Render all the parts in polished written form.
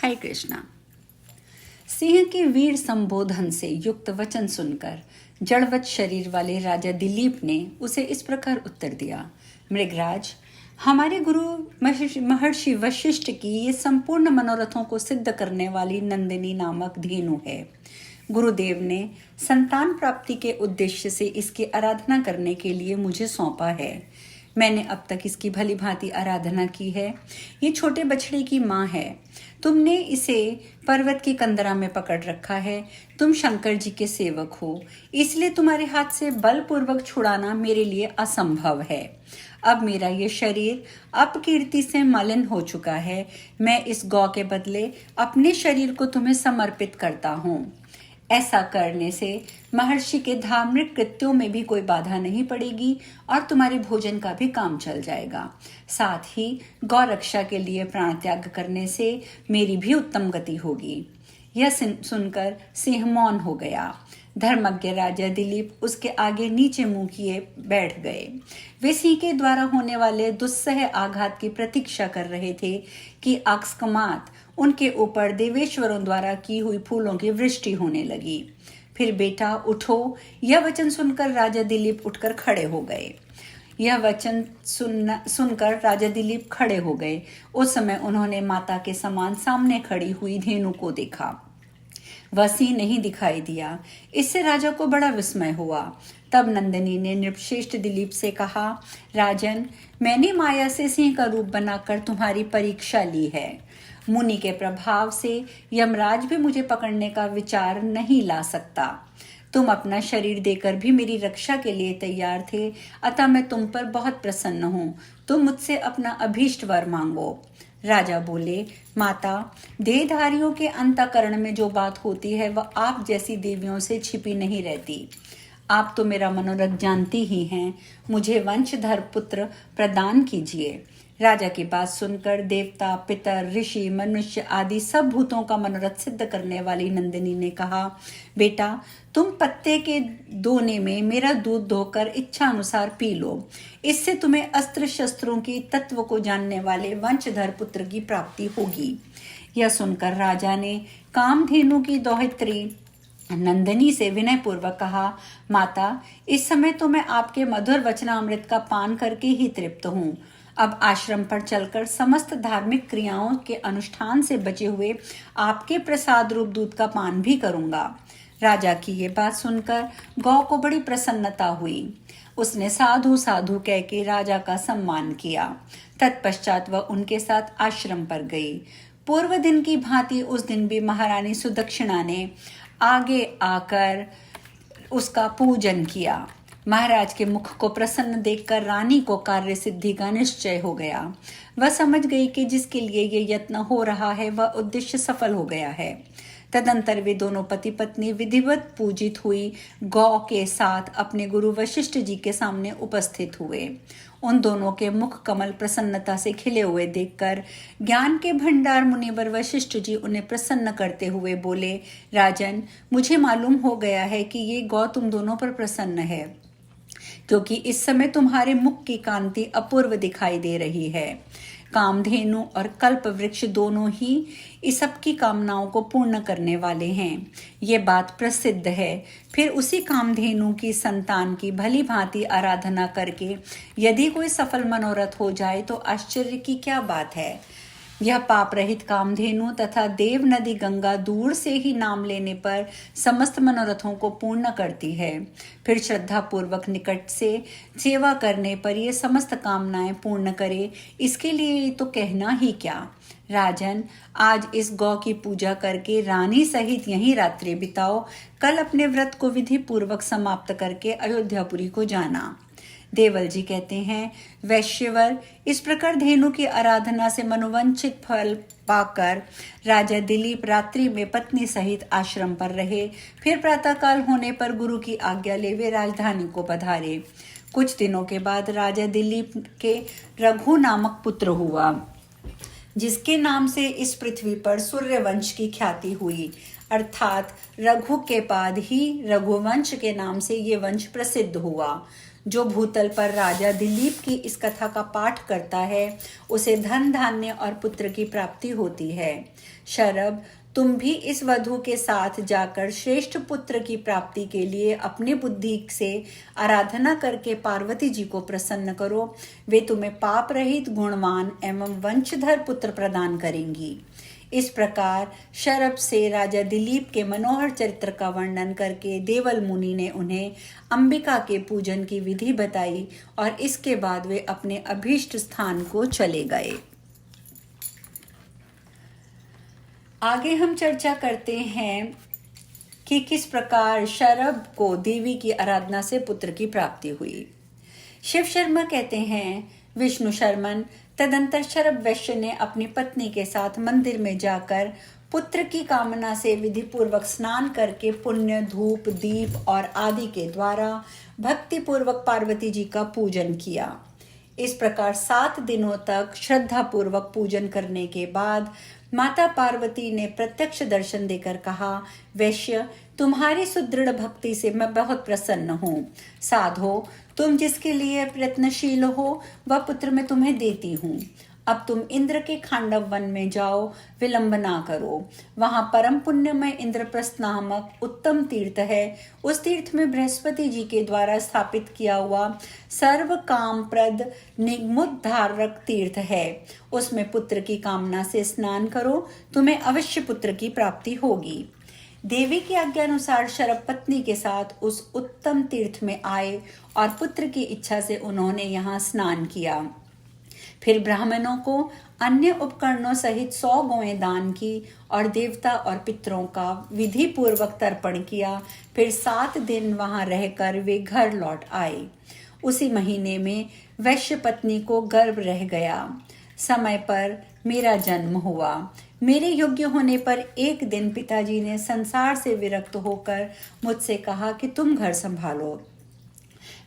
हाय कृष्णा। सिंह के वीर संबोधन से युक्त वचन सुनकर जड़वत शरीर वाले राजा दिलीप ने उसे इस प्रकार उत्तर दिया। मृगराज, हमारे गुरु महर्षि वशिष्ठ की ये संपूर्ण मनोरथों को सिद्ध करने वाली नंदिनी नामक धेनु है। गुरुदेव ने संतान प्राप्ति के उद्देश्य से इसकी आराधना करने के लिए मुझे सौंपा है। मैंने अब तक इसकी भली भांति आराधना की है। ये छोटे बछड़े की माँ है। तुमने इसे पर्वत की कंदरा में पकड़ रखा है। तुम शंकर जी के सेवक हो, इसलिए तुम्हारे हाथ से बलपूर्वक छुड़ाना मेरे लिए असंभव है। अब मेरा ये शरीर अपकीर्ति से मलिन हो चुका है। मैं इस गौ के बदले अपने शरीर को तुम्हें समर्पित करता हूँ। ऐसा करने से महर्षि के धार्मिक कृत्यों में भी कोई बाधा नहीं पड़ेगी और तुम्हारे भोजन का भी काम चल जाएगा। साथ ही गौ रक्षा के लिए प्राण त्याग करने से मेरी भी उत्तम गति होगी। यह सुनकर सिंह मौन हो गया। धर्मज्ञ राजा दिलीप उसके आगे नीचे मुंह किए बैठ गए। वे सिंह के द्वारा होने वाले दुस्सह आघात की प्रतीक्षा कर रहे थे कि अकस्मात उनके ऊपर देवेश्वरों द्वारा की हुई फूलों की वृष्टि होने लगी। फिर बेटा उठो, यह वचन सुनकर राजा दिलीप उठकर खड़े हो गए। यह वचन सुनकर राजा दिलीप खड़े हो गए। उस समय उन्होंने माता के समान सामने खड़ी हुई धेनु को देखा। वह सिंह नहीं दिखाई दिया। इससे राजा को बड़ा विस्मय हुआ। तब नंदिनी ने नृपश्रेष्ठ दिलीप से कहा, राजन, मैंने माया से सिंह का रूप बनाकर तुम्हारी परीक्षा ली है। मुनि के प्रभाव से यमराज भी मुझे पकड़ने का विचार नहीं ला सकता। तुम अपना शरीर देकर भी मेरी रक्षा के लिए तैयार थे, अतः मैं तुम पर बहुत प्रसन्न हूँ। तुम मुझसे अपना अभीष्ट वर मांगो। राजा बोले, माता, देहधारियों के अंतःकरण में जो बात होती है वह आप जैसी देवियों से छिपी नहीं रहती। आप तो मेरा मनोरथ जानती ही हैं। मुझे वंशधर पुत्र प्रदान कीजिए। राजा की बात सुनकर देवता, पितर, ऋषि, मनुष्य आदि सब भूतों का मनोरथ सिद्ध करने वाली नंदिनी ने कहा, बेटा, तुम पत्ते के दोने में मेरा दूध धोकर इच्छा अनुसार पी लो। इससे तुम्हें अस्त्र शस्त्रों की तत्व को जानने वाले वंशधर पुत्र की प्राप्ति होगी। यह सुनकर राजा ने कामधेनु की दोहित्री नंदिनी से विनय पूर्वक कहा, माता, इस समय तो मैं आपके मधुर वचनामृत का पान करके ही तृप्त हूँ। अब आश्रम पर चलकर समस्त धार्मिक क्रियाओं के अनुष्ठान से बचे हुए आपके प्रसाद रूप दूध का पान भी करूंगा। राजा की ये बात सुनकर गौ को बड़ी प्रसन्नता हुई। उसने साधु साधु कह के राजा का सम्मान किया। तत्पश्चात वह उनके साथ आश्रम पर गई। पूर्व दिन की भांति उस दिन भी महारानी सुदक्षिणा ने आगे आकर उसका पूजन किया। महाराज के मुख को प्रसन्न देखकर रानी को कार्य सिद्धि का निश्चय हो गया। वह समझ गई कि जिसके लिए ये यत्न हो रहा है वह उद्देश्य सफल हो गया है। तदंतर वे दोनों पति पत्नी विधिवत पूजित हुई गौ के साथ अपने गुरु वशिष्ठ जी के सामने उपस्थित हुए। उन दोनों के मुख कमल प्रसन्नता से खिले हुए देखकर ज्ञान के भंडार मुनिवर वशिष्ठ जी उन्हें प्रसन्न करते हुए बोले, राजन, मुझे मालूम हो गया है कि ये गौ तुम दोनों पर प्रसन्न है, क्योंकि इस समय तुम्हारे मुख की कांति अपूर्व दिखाई दे रही है। कामधेनु और कल्प वृक्ष दोनों ही इस सब की कामनाओं को पूर्ण करने वाले हैं। ये बात प्रसिद्ध है। फिर उसी कामधेनु की संतान की भली भांति आराधना करके यदि कोई सफल मनोरथ हो जाए तो आश्चर्य की क्या बात है। यह पाप रहित कामधेनु तथा देव नदी गंगा दूर से ही नाम लेने पर समस्त मनोरथों को पूर्ण करती है। फिर श्रद्धा पूर्वक निकट से सेवा करने पर ये समस्त कामनाएं पूर्ण करे, इसके लिए तो कहना ही क्या। राजन, आज इस गौ की पूजा करके रानी सहित यहीं रात्रि बिताओ। कल अपने व्रत को विधि पूर्वक समाप्त करके अयोध्यापुरी को जाना। देवल जी कहते हैं, वैश्यवर, इस प्रकार धेनु की आराधना से मनोवांछित फल पाकर राजा दिलीप रात्रि में पत्नी सहित आश्रम पर रहे। फिर प्रातःकाल होने पर गुरु की आज्ञा ले वे राजधानी को पधारे। कुछ दिनों के बाद राजा दिलीप के रघु नामक पुत्र हुआ, जिसके नाम से इस पृथ्वी पर सूर्यवंश की ख्याति हुई। अर्थात रघु के बाद ही रघुवंश के नाम से ये वंश प्रसिद्ध हुआ। जो भूतल पर राजा दिलीप की इस कथा का पाठ करता है उसे धन धान्य और पुत्र की प्राप्ति होती है। शरभ, तुम भी इस वधू के साथ जाकर श्रेष्ठ पुत्र की प्राप्ति के लिए अपनी बुद्धि से आराधना करके पार्वती जी को प्रसन्न करो। वे तुम्हें पाप रहित, गुणवान एवं वंशधर पुत्र प्रदान करेंगी। इस प्रकार शरभ से राजा दिलीप के मनोहर चरित्र का वर्णन करके देवल मुनि ने उन्हें अंबिका के पूजन की विधि बताई और इसके बाद वे अपने अभीष्ट स्थान को चले गए। आगे हम चर्चा करते हैं कि किस प्रकार शरभ को देवी की आराधना से पुत्र की प्राप्ति हुई। शिव शर्मा कहते हैं, विष्णु शर्मन, तदंतर शरभ वैश्य ने अपनी पत्नी के साथ मंदिर में जाकर पुत्र की कामना से विधि पूर्वक स्नान करके पुण्य, धूप, दीप और आदि के द्वारा भक्ति पूर्वक पार्वती जी का पूजन किया। इस प्रकार 7 दिनों तक श्रद्धा पूर्वक पूजन करने के बाद माता पार्वती ने प्रत्यक्ष दर्शन देकर कहा, वैश्य, तुम्हारी सुदृढ़ भक्ति से मैं बहुत प्रसन्न हूँ। साधो, तुम जिसके लिए प्रयत्नशील हो वह पुत्र मैं तुम्हें देती हूँ। अब तुम इंद्र के खांडव वन में जाओ, विलंब ना करो। वहां परम पुण्यमय इंद्रप्रस्थ नामक उत्तम तीर्थ है। उस तीर्थ में बृहस्पति जी के द्वारा स्थापित किया हुआ सर्व कामप्रद निगमुद्धारक तीर्थ है। उसमें पुत्र की कामना से स्नान करो, तुम्हें अवश्य पुत्र की प्राप्ति होगी। देवी की आज्ञा अनुसार शरभ पत्नी के साथ उस उत्तम तीर्थ में आए और पुत्र की इच्छा से उन्होंने यहाँ स्नान किया। फिर ब्राह्मणों को अन्य उपकरणों सहित 100 गौएं दान की और देवता और पितरों का विधि पूर्वक तर्पण किया। फिर 7 दिन वहां रहकर वे घर लौट आए। उसी महीने में वैश्य पत्नी को गर्भ रह गया। समय पर मेरा जन्म हुआ। मेरे योग्य होने पर एक दिन पिताजी ने संसार से विरक्त होकर मुझसे कहा कि तुम घर संभालो।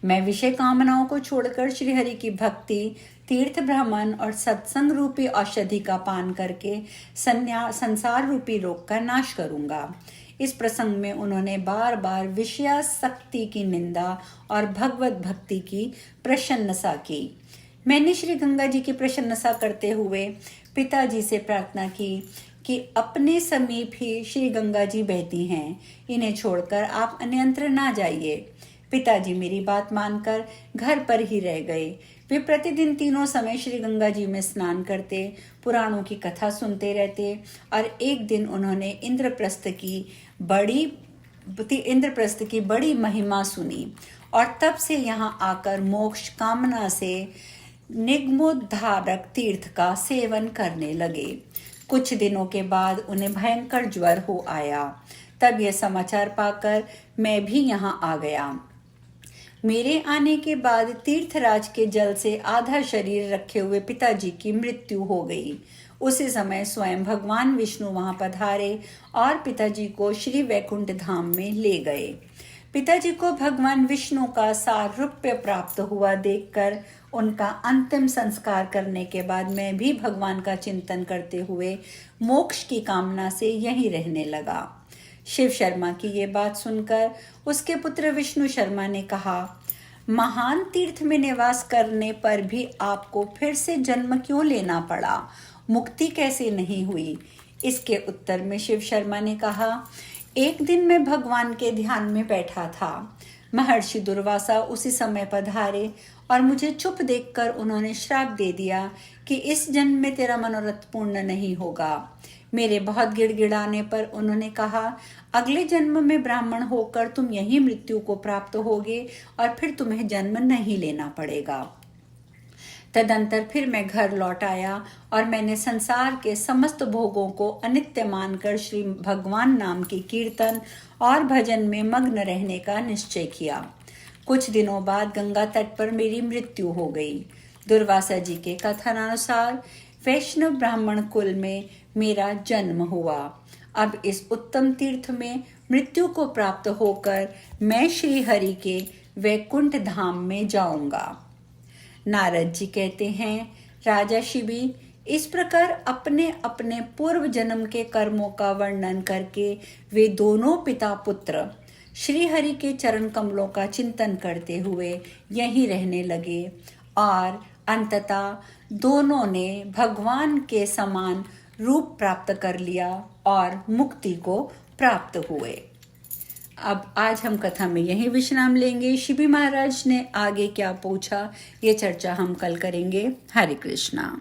मैं विषय कामनाओं को छोड़कर श्रीहरि की भक्ति, तीर्थ भ्रमण और सत्संग रूपी औषधि का पान करके संसार रूपी रोग का नाश करूंगा। इस प्रसंग में उन्होंने बार बार विषयासक्ति की निंदा और भगवत भक्ति की प्रशंसा की। मैंने श्री गंगा जी की प्रशंसा करते हुए पिताजी से प्रार्थना की कि अपने समीप ही श्री गंगा जी बहती हैं, इन्हें छोड़कर आप अन्यत्र ना जाइए। पिताजी मेरी बात मानकर घर पर ही रह गए। वे प्रतिदिन तीनों समय श्री गंगा जी में स्नान करते, पुराणों की कथा सुनते रहते और एक दिन उन्होंने इंद्रप्रस्थ की बड़ी महिमा सुनी और तब से यहाँ आकर मोक्ष कामना से निगमोद्धारक तीर्थ का सेवन करने लगे। कुछ दिनों के बाद उन्हें भयंकर ज्वर हो आया। तब यह समाचार पाकर मैं भी यहाँ आ गया। मेरे आने के बाद तीर्थराज के जल से आधा शरीर रखे हुए पिताजी की मृत्यु हो गई। उसी समय स्वयं भगवान विष्णु वहां पधारे और पिताजी को श्री वैकुंठ धाम में ले गए। पिताजी को भगवान विष्णु का सारूप्य प्राप्त हुआ देखकर उनका अंतिम संस्कार करने के बाद मैं भी भगवान का चिंतन करते हुए मोक्ष की कामना से यहीं रहने लगा। शिव शर्मा की ये बात सुनकर उसके पुत्र विष्णु शर्मा ने कहा, महान तीर्थ में निवास करने पर भी आपको फिर से जन्म क्यों लेना पड़ा? मुक्ति कैसे नहीं हुई? इसके उत्तर में शिव शर्मा ने कहा, एक दिन मैं भगवान के ध्यान में बैठा था। महर्षि दुर्वासा उसी समय पधारे और मुझे चुप देखकर उन्होंने श्राप दे दिया कि इस जन्म में तेरा मनोरथ पूर्ण नहीं होगा। मेरे बहुत गिड़गिड़ाने पर उन्होंने कहा, अगले जन्म में ब्राह्मण होकर तुम यही मृत्यु को प्राप्त होगे और फिर तुम्हें जन्म नहीं लेना पड़ेगा। तदंतर फिर मैं घर लौट आया और मैंने संसार के समस्त भोगों को अनित्य मानकर श्री भगवान नाम की कीर्तन और भजन में मग्न रहने का निश्चय किया। कुछ दिनों बाद गंगा तट पर मेरी मृत्यु हो गई। दुर्वासा जी के कथनानुसार वैष्णव ब्राह्मण कुल में मेरा जन्म हुआ। अब इस उत्तम तीर्थ में मृत्यु को प्राप्त होकर मैं श्री हरि के वैकुंठ धाम में जाऊंगा। नारद जी कहते हैं, राजा शिवी, इस प्रकार अपने अपने पूर्व जन्म के कर्मों का वर्णन करके वे दोनों पिता पुत्र श्री हरि के चरण कमलों का चिंतन करते हुए यहीं रहने लगे और अंततः दोनों ने भगवान के समान रूप प्राप्त कर लिया और मुक्ति को प्राप्त हुए। अब आज हम कथा में यही विश्राम लेंगे। शिबी महाराज ने आगे क्या पूछा ये चर्चा हम कल करेंगे। हरे कृष्णा।